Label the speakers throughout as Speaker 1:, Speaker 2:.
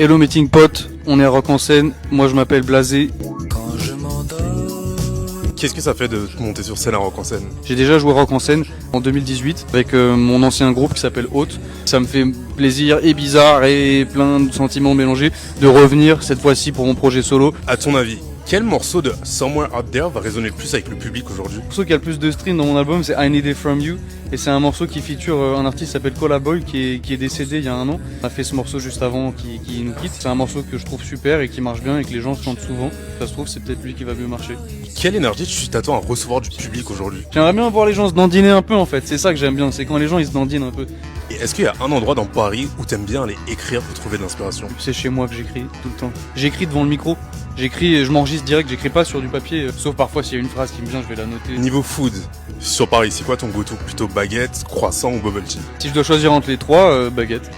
Speaker 1: Hello Meeting Pot, on est à Rock en scène, moi je m'appelle Blasé.
Speaker 2: Qu'est-ce que ça fait de monter sur scène à Rock en scène?
Speaker 1: J'ai déjà joué Rock en scène en 2018 avec mon ancien groupe qui s'appelle Haute. Ça me fait plaisir et bizarre et plein de sentiments mélangés de revenir cette fois-ci pour mon projet solo.
Speaker 2: À ton avis, quel morceau de Somewhere Out There va résonner le plus avec le public aujourd'hui?
Speaker 1: Le morceau qui a le plus de streams dans mon album, c'est I Need It From You. Et c'est un morceau qui feature un artiste qui s'appelle Cola Boy qui est décédé il y a un an. On a fait ce morceau juste avant qui nous quitte. C'est un morceau que je trouve super et qui marche bien et que les gens chantent souvent. Ça se trouve, c'est peut-être lui qui va mieux marcher.
Speaker 2: Quelle énergie tu t'attends à recevoir du public aujourd'hui?
Speaker 1: J'aimerais bien voir les gens se dandiner un peu en fait. C'est ça que j'aime bien, c'est quand les gens ils se dandinent un peu.
Speaker 2: Et est-ce qu'il y a un endroit dans Paris où t'aimes bien aller écrire pour trouver de l'inspiration?
Speaker 1: C'est chez moi que j'écris tout le temps. J'écris devant le micro. J'écris, je m'enregistre direct, j'écris pas sur du papier. Sauf parfois s'il y a une phrase qui me vient, je vais la noter.
Speaker 2: Niveau food, sur Paris, c'est quoi ton go-to? Plutôt baguette, croissant ou bubble tea?
Speaker 1: Si je dois choisir entre les trois, baguette.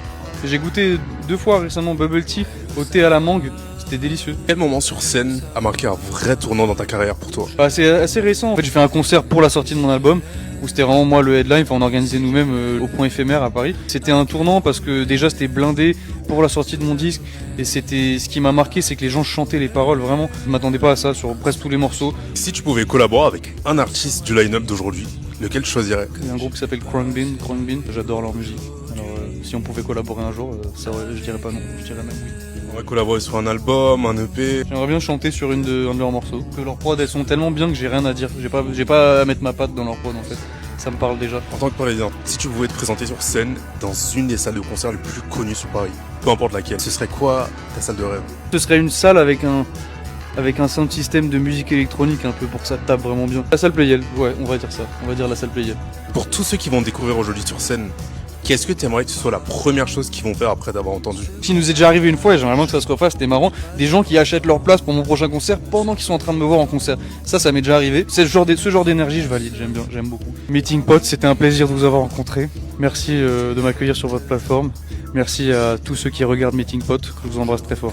Speaker 1: J'ai goûté 2 fois récemment bubble tea au thé à la mangue. C'était délicieux.
Speaker 2: Quel moment sur scène a marqué un vrai tournant dans ta carrière pour toi?
Speaker 1: C'est assez récent. En fait, j'ai fait un concert pour la sortie de mon album où c'était vraiment moi le headline. Enfin, on organisait nous-mêmes au Point Éphémère à Paris. C'était un tournant parce que déjà c'était blindé pour la sortie de mon disque et c'était ce qui m'a marqué, c'est que les gens chantaient les paroles vraiment. Je m'attendais pas à ça sur presque tous les morceaux.
Speaker 2: Si tu pouvais collaborer avec un artiste du line-up d'aujourd'hui, lequel tu choisirais?
Speaker 1: Il y a un groupe qui s'appelle Khruangbin. J'adore leur musique. Alors si on pouvait collaborer un jour, je dirais pas non, je dirais même oui.
Speaker 2: On va collaborer sur un album, un EP.
Speaker 1: J'aimerais bien chanter sur un de leurs morceaux. Que leurs prods elles sont tellement bien que j'ai rien à dire. J'ai pas à mettre ma patte dans leurs prods en fait. Ça me parle déjà.
Speaker 2: En tant que parisien, si tu pouvais te présenter sur scène dans une des salles de concert les plus connues sur Paris, peu importe laquelle, ce serait quoi ta salle de rêve?
Speaker 1: Ce serait une salle avec un sound system de musique électronique un peu pour que ça tape vraiment bien. La salle Playel, ouais, on va dire ça. On va dire la salle Playel.
Speaker 2: Pour tous ceux qui vont te découvrir aujourd'hui sur scène, qu'est-ce que tu aimerais que ce soit la première chose qu'ils vont faire après t'avoir entendu?
Speaker 1: Ce qui nous est déjà arrivé une fois, et j'aimerais bien que ça se refasse, c'était marrant, des gens qui achètent leur place pour mon prochain concert pendant qu'ils sont en train de me voir en concert. Ça m'est déjà arrivé. C'est ce genre d'énergie, je valide, j'aime bien, j'aime beaucoup. Meeting Pot, c'était un plaisir de vous avoir rencontré. Merci de m'accueillir sur votre plateforme. Merci à tous ceux qui regardent Meeting Pot, que je vous embrasse très fort.